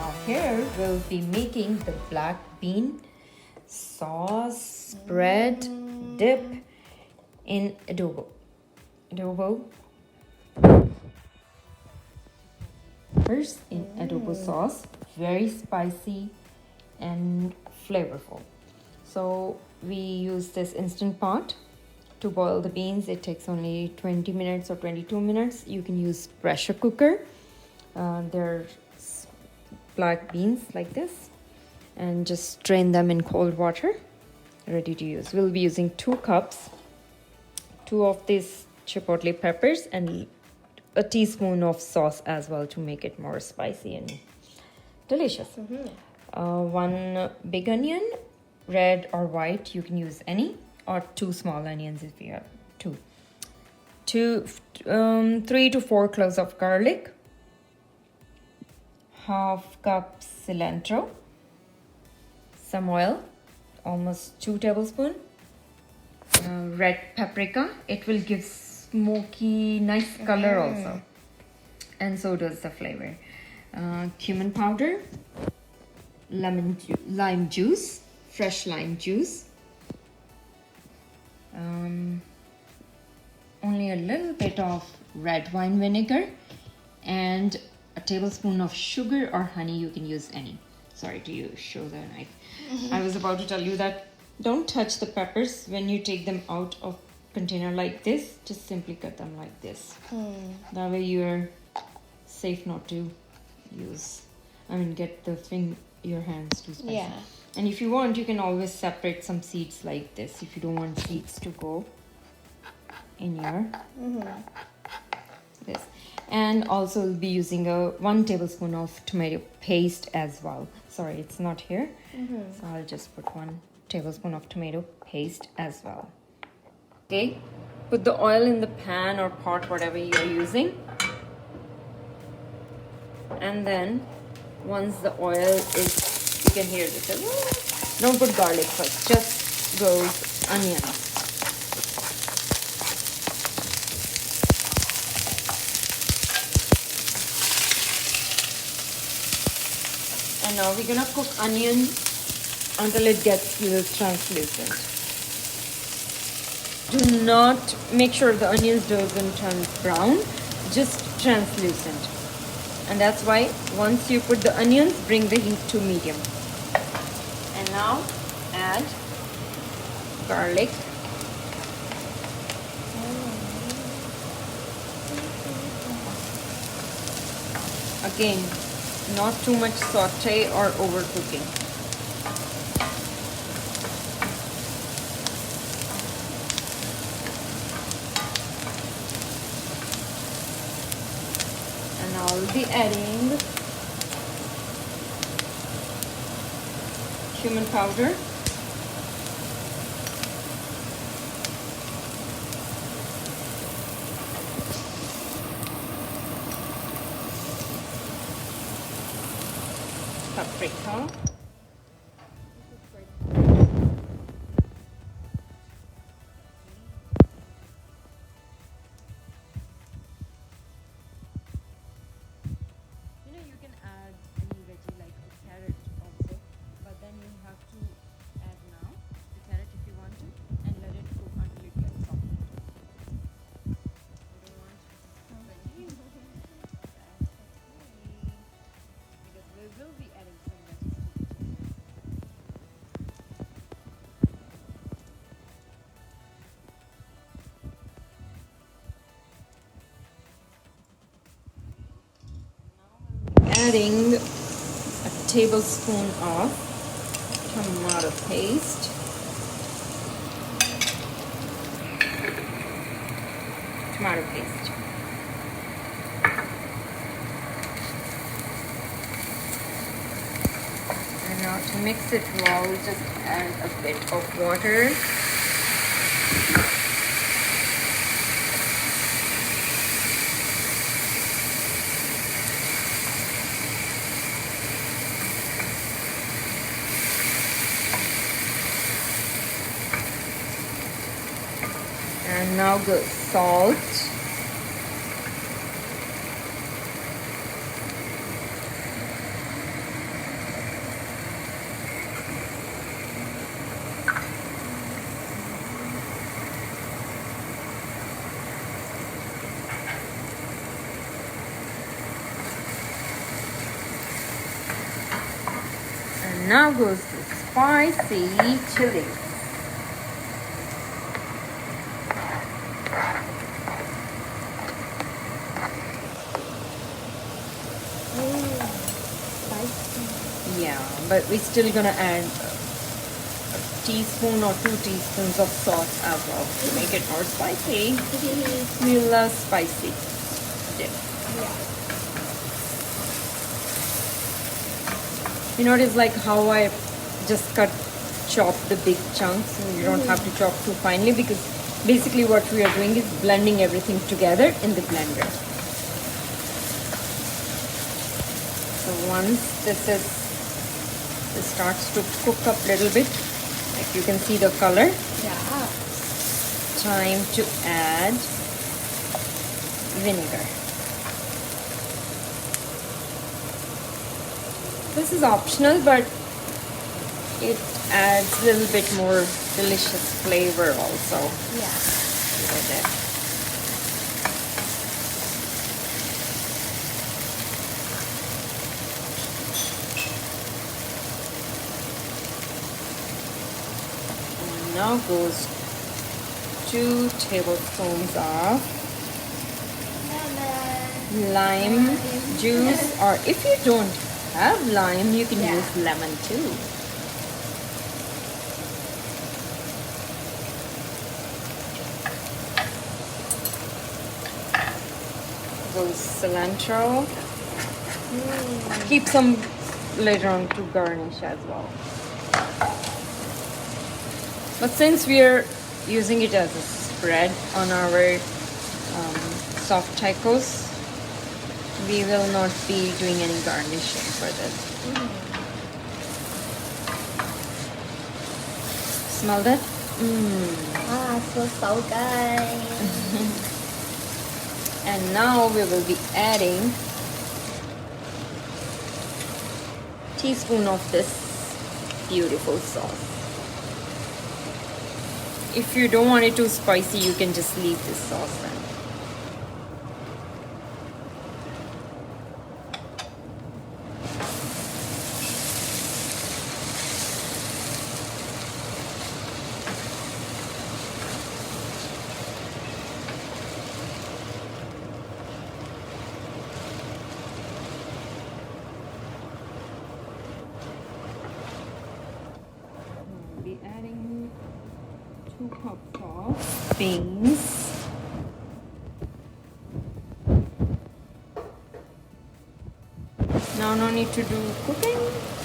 Now here we'll be making the black bean sauce spread dip in adobo. First in adobo sauce, very spicy and flavorful. So we use this instant pot to boil the beans. It takes only 20 minutes or 22 minutes. You can use pressure cooker. They're black beans like this, and just strain them in cold water, ready to use. We'll be using 2 cups, 2 of these chipotle peppers, and a teaspoon of sauce as well to make it more spicy and delicious. 1 big onion, red or white, you can use any, or 2 small onions if you have 2. 3 to 4 cloves of garlic, half cup cilantro, some oil, almost 2 tablespoons, red paprika. It will give smoky, nice color also, and so does the flavor. Cumin powder, lime juice, fresh lime juice, only a little bit of red wine vinegar, and a tablespoon of sugar or honey. You can use any. Sorry to show the knife. I was about to tell you that don't touch the peppers when you take them out of container like this. Just simply cut them like this. That way you're safe not to get your hands too spicy. Yeah. And if you want, you can always separate some seeds like this if you don't want seeds to go in your this. And also we'll be using 1 tablespoon of tomato paste as well. Sorry, it's not here. So I'll just put 1 tablespoon of tomato paste as well. Okay, put the oil in the pan or pot, whatever you're using. And then once the oil is, you can hear this. Don't put garlic first, just goes onions. And now we're gonna cook onion until it gets a little translucent. Do not make sure the onions doesn't turn brown, just translucent. And that's why once you put the onions, bring the heat to medium. And now add garlic. Again, not too much saute or overcooking. And now I'll be adding cumin powder, paprika, you can add any veggie like a carrot also, but then you have to add now the carrot if you want to, and let it cook until it gets soft. You don't want veggie? That's okay, because we will be adding some veggies to the chicken. Adding a tablespoon of tomato paste, and now to mix it well, just add a bit of water. And now go salt, Now goes the spicy chili. Spicy. Yeah, but we're still gonna add a teaspoon or 2 teaspoons of sauce as well to make it more spicy. We love spicy dip. Yeah. You notice like how I just chop the big chunks, and you don't have to chop too finely, because basically what we are doing is blending everything together in the blender. So once this starts to cook up a little bit, like you can see the color, Yeah. time to add vinegar. This is optional, but it adds a little bit more delicious flavor also. Yeah. With it. And now goes 2 tablespoons of lime juice, or if you don't have lime, you can use lemon too. Goes cilantro. Keep some later on to garnish as well. But since we are using it as a spread on our soft tacos, we will not be doing any garnishing for this. Smell that? Smells so good. And now we will be adding a teaspoon of this beautiful sauce. If you don't want it too spicy, you can just leave this sauce then. Be adding 2 cups of beans. Now no need to do cooking,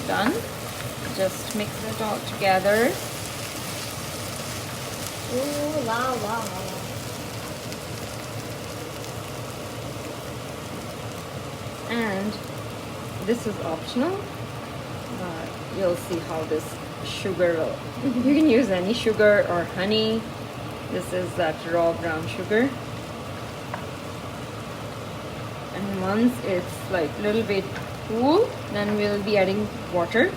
done. Just mix it all together. Ooh, wow. And this is optional. You'll see how this sugar will. You can use any sugar or honey. This is that raw brown sugar. And once it's like a little bit cool, then we'll be adding water,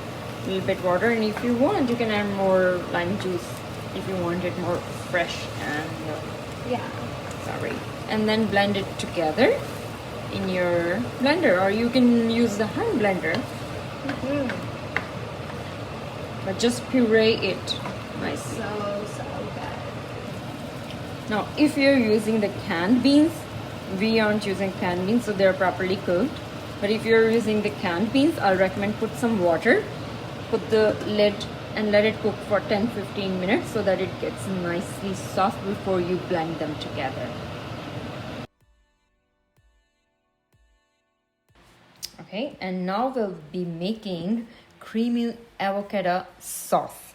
a little bit water. And if you want, you can add more lime juice if you want it more fresh and sorry. And then blend it together in your blender, or you can use the hand blender. But just puree it nicely. So good. Now, if you're using the canned beans, we aren't using canned beans, so they're properly cooked. But if you're using the canned beans, I'll recommend put some water, put the lid, and let it cook for 10-15 minutes so that it gets nicely soft before you blend them together. Okay, and now we'll be making creamy avocado sauce.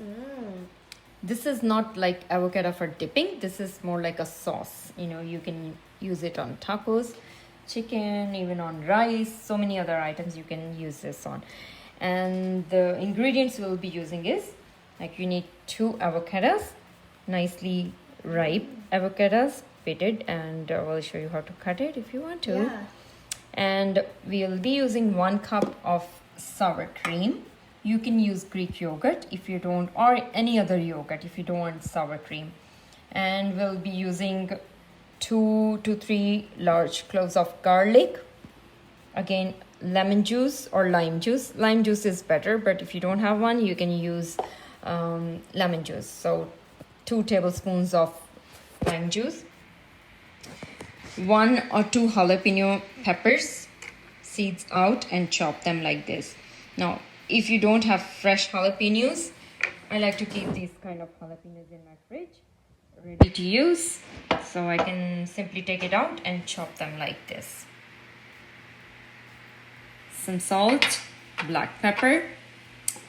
This is not like avocado for dipping. This is more like a sauce. You can use it on tacos, chicken, even on rice. So many other items you can use this on. And the ingredients we'll be using is, like, you need 2 avocados, nicely ripe avocados, pitted, and I'll show you how to cut it if you want to. Yeah. And we'll be using 1 cup of sour cream. You can use Greek yogurt if you don't, or any other yogurt if you don't want sour cream. And we'll be using 2 to 3 large cloves of garlic. Again, lemon juice or lime juice. Lime juice is better, but if you don't have one, you can use lemon juice. So 2 tablespoons of lime juice, 1 or 2 jalapeno peppers, seeds out, and chop them like this. Now, if you don't have fresh jalapenos, I like to keep these kind of jalapenos in my fridge, ready to use. So I can simply take it out and chop them like this. Some salt, black pepper,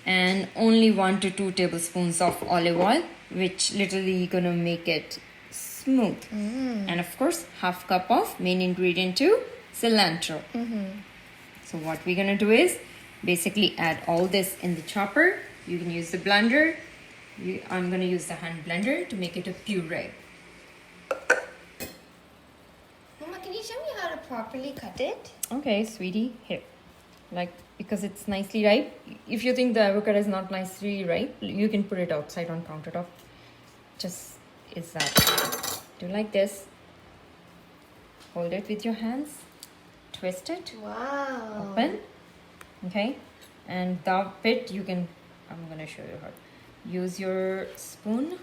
and only 1 to 2 tablespoons of olive oil, which literally gonna make it smooth. And of course, half cup of main ingredient too, cilantro. So what we're gonna do is basically add all this in the chopper. You can use the blender. I'm gonna use the hand blender to make it a puree. Mama, can you show me how to properly cut it? Okay, sweetie, here. Like, because it's nicely ripe. If you think the avocado is not nicely ripe, you can put it outside on countertop. Just is that. Do like this. Hold it with your hands. Twist it. Wow. Open. Okay. And the bit you can, I'm gonna show you how. Use your spoon.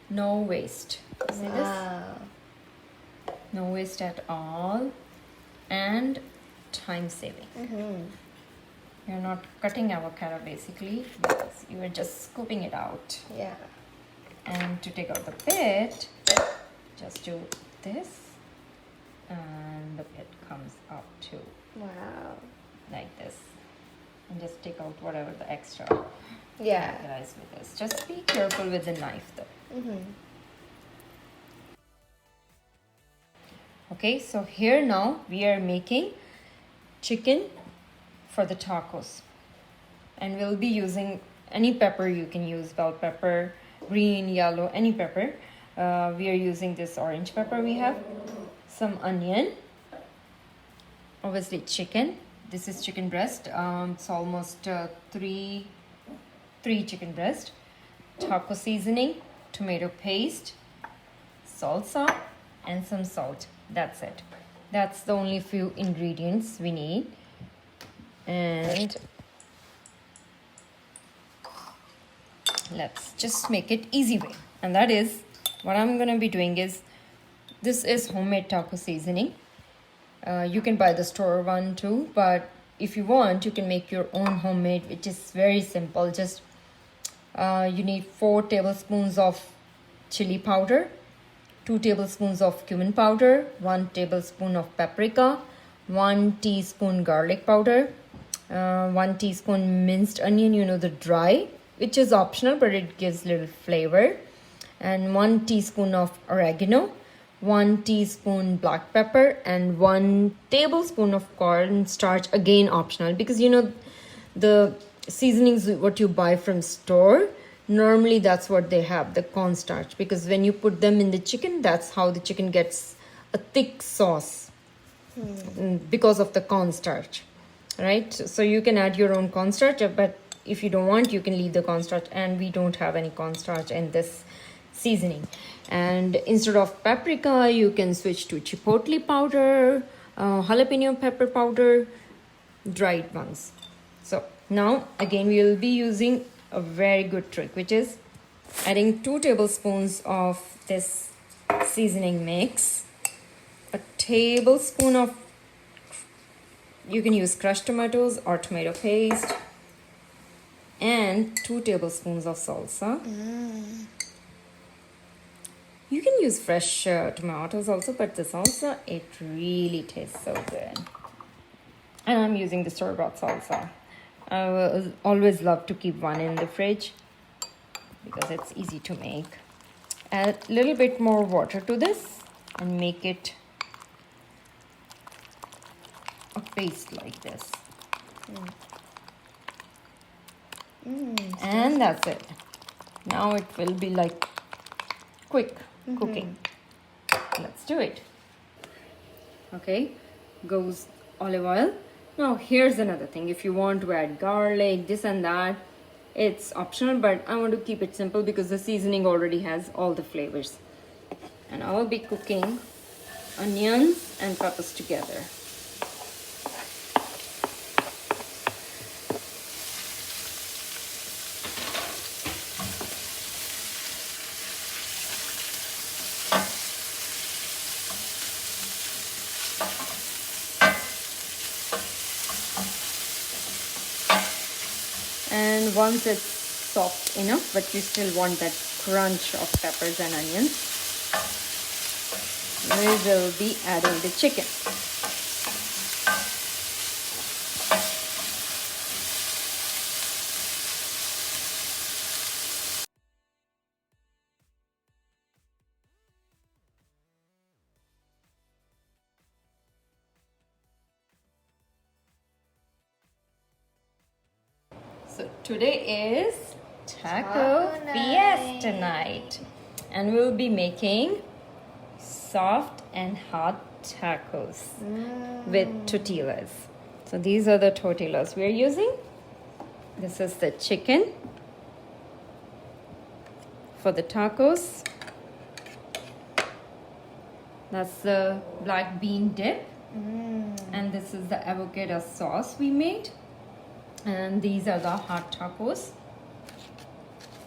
No waste. See this? Wow. No waste at all. And time saving. You're not cutting avocado basically, because you are just scooping it out. Yeah. And to take out the pit, just do this, and the pit comes out too, Wow. like this. And just take out whatever the extra Yeah. lies with this. Just be careful with the knife though. Okay, so here now we are making chicken for the tacos, and we'll be using any pepper you can use, bell pepper, green, yellow, any pepper. We are using this orange pepper. We have some onion, obviously chicken. This is chicken breast. It's almost three chicken breast, taco seasoning, tomato paste, salsa, and some salt. That's it. That's the only few ingredients we need. And let's just make it easy way. And that is what I'm gonna be doing is, this is homemade taco seasoning. You can buy the store one too, but if you want, you can make your own homemade, which is very simple. Just you need 4 tablespoons of chili powder, 2 tablespoons of cumin powder, 1 tablespoon of paprika, 1 teaspoon garlic powder, 1 teaspoon minced onion, the dry, which is optional, but it gives little flavor, and 1 teaspoon of oregano, 1 teaspoon black pepper, and 1 tablespoon of cornstarch, again optional, because the seasonings what you buy from store, normally that's what they have, the cornstarch, because when you put them in the chicken, that's how the chicken gets a thick sauce, because of the cornstarch, right? So you can add your own cornstarch, but if you don't want, you can leave the cornstarch, and we don't have any cornstarch in this seasoning. And instead of paprika, you can switch to chipotle powder, jalapeno pepper powder, dried ones. So now again we will be using a very good trick, which is adding 2 tablespoons of this seasoning mix, a tablespoon of, you can use crushed tomatoes or tomato paste, and 2 tablespoons of salsa. You can use fresh tomatoes also, but the salsa, it really tastes so good. And I'm using the store-bought salsa. I will always love to keep one in the fridge because it's easy to make. Add a little bit more water to this and make it a paste like this. And that's it. Now it will be like quick cooking. Let's do it. Okay, goes olive oil. Now here's another thing. If you want to add garlic, this and that, it's optional, but I want to keep it simple because the seasoning already has all the flavors. And I will be cooking onions and peppers together. once it's soft enough, but you still want that crunch of peppers and onions, we will be adding the chicken. So today is Taco Fiesta night, and we'll be making soft and hot tacos with tortillas. So these are the tortillas we're using. This is the chicken for the tacos. That's the black bean dip. And this is the avocado sauce we made. And these are the hot tacos.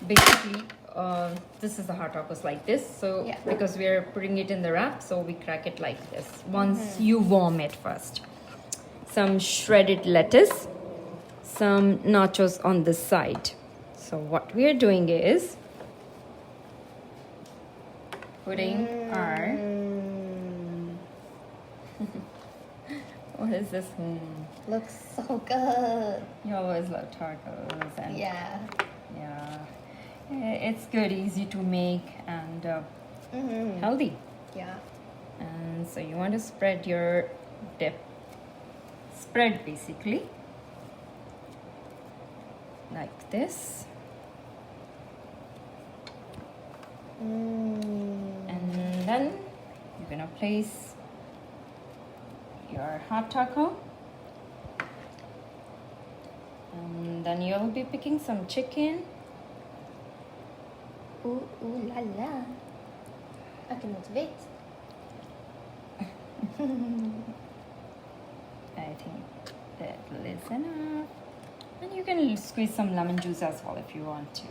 Basically, this is the hot tacos like this. So Yeah. because we are putting it in the wrap, so we crack it like this once you warm it first. Some shredded lettuce, some nachos on the side. So what we are doing is putting our what is this? Looks so good. You always love tacos, and Yeah. it's good, easy to make, and healthy. Yeah. And so you want to spread your dip. Spread basically like this, and then you're gonna place your hot taco, and then you'll be picking some chicken. Ooh, ooh la la. I cannot wait. I think that is enough. And you can squeeze some lemon juice as well if you want to.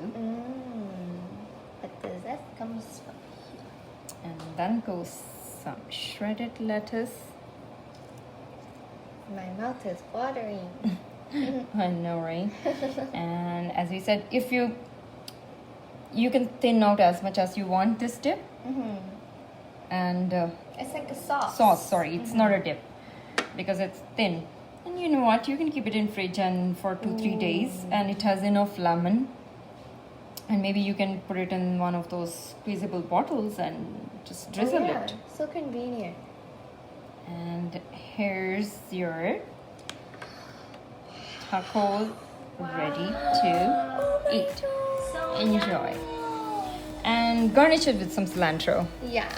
But the zest comes from here. And then goes some shredded lettuce. My mouth is watering. I know, right? And as we said, if you can thin out as much as you want this dip. And It's like a sauce. sorry, it's not a dip because it's thin. And you know what, you can keep it in fridge and for 2-3 days, and it has enough lemon, and maybe you can put it in one of those squeezable bottles and just drizzle it. So convenient. And here's your taco ready to eat. Enjoy. And garnish it with some cilantro. Yeah.